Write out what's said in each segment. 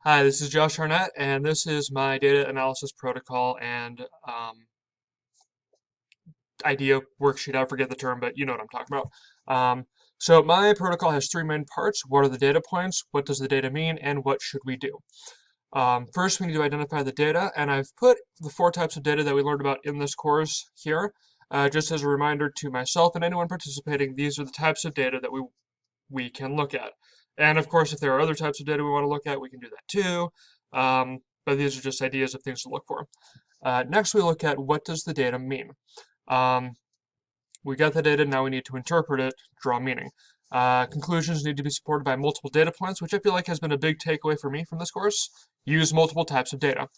Hi, this is Josh Arnett, and this is my data analysis protocol and idea worksheet. I forget the term, but you know what I'm talking about. So my protocol has three main parts. What are the data points? What does the data mean? And what should we do? First, we need to identify the data, and I've put the four types of data that we learned about in this course here. Just as a reminder to myself and anyone participating, these are the types of data that we can look at. And of course, if there are other types of data we want to look at, we can do that too. But these are just ideas of things to look for. Next, we look at what does the data mean. Um, we got the data, now we need to interpret it, draw meaning. Conclusions need to be supported by multiple data points, which I feel like has been a big takeaway for me from this course. Use multiple types of data.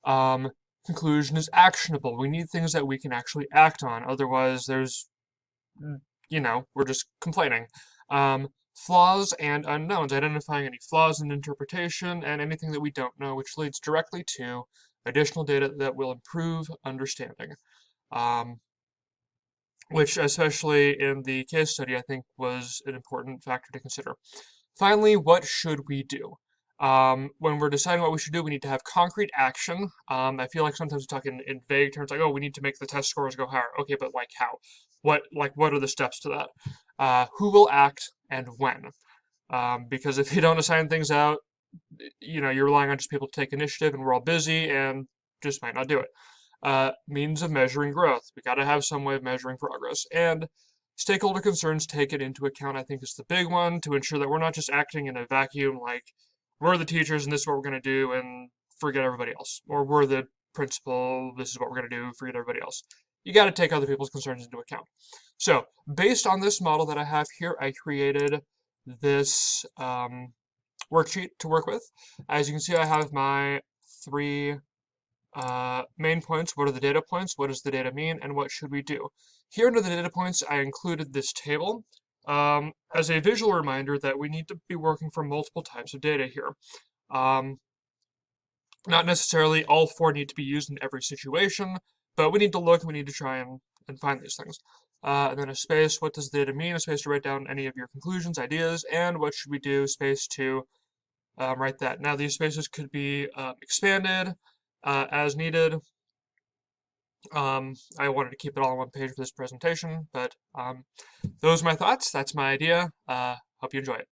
Um, Conclusion is actionable. We need things that we can actually act on. Otherwise, we're just complaining. Flaws and unknowns, identifying any flaws in interpretation and anything that we don't know, which leads directly to additional data that will improve understanding. Um, which, especially in the case study, I think was an important factor to consider. Finally, what should we do? When we're deciding what we should do, we need to have concrete action. I feel like sometimes we talk in vague terms, like, oh, we need to make the test scores go higher. Okay, but like how? What are the steps to that? Who will act and when? Because if you don't assign things out, you're relying on just people to take initiative, and we're all busy and just might not do it. Means of measuring growth. We got to have some way of measuring progress. And stakeholder concerns taken into account, I think, is the big one to ensure that we're not just acting in a vacuum like we're the teachers and this is what we're going to do and forget everybody else. Or we're the principal, this is what we're going to do, forget everybody else. You got to take other people's concerns into account. So, based on this model that I have here, I created this worksheet to work with. As you can see, I have my three main points. What are the data points? What does the data mean? And what should we do? Here under the data points, I included this table as a visual reminder that we need to be working from multiple types of data here. Not necessarily all four need to be used in every situation, but we need to look, we need to try and find these things. And then a space, what does the data mean? A space to write down any of your conclusions, ideas, and what should we do? Space to write that. Now these spaces could be expanded as needed. I wanted to keep it all on one page for this presentation, but those are my thoughts. That's my idea. Hope you enjoy it.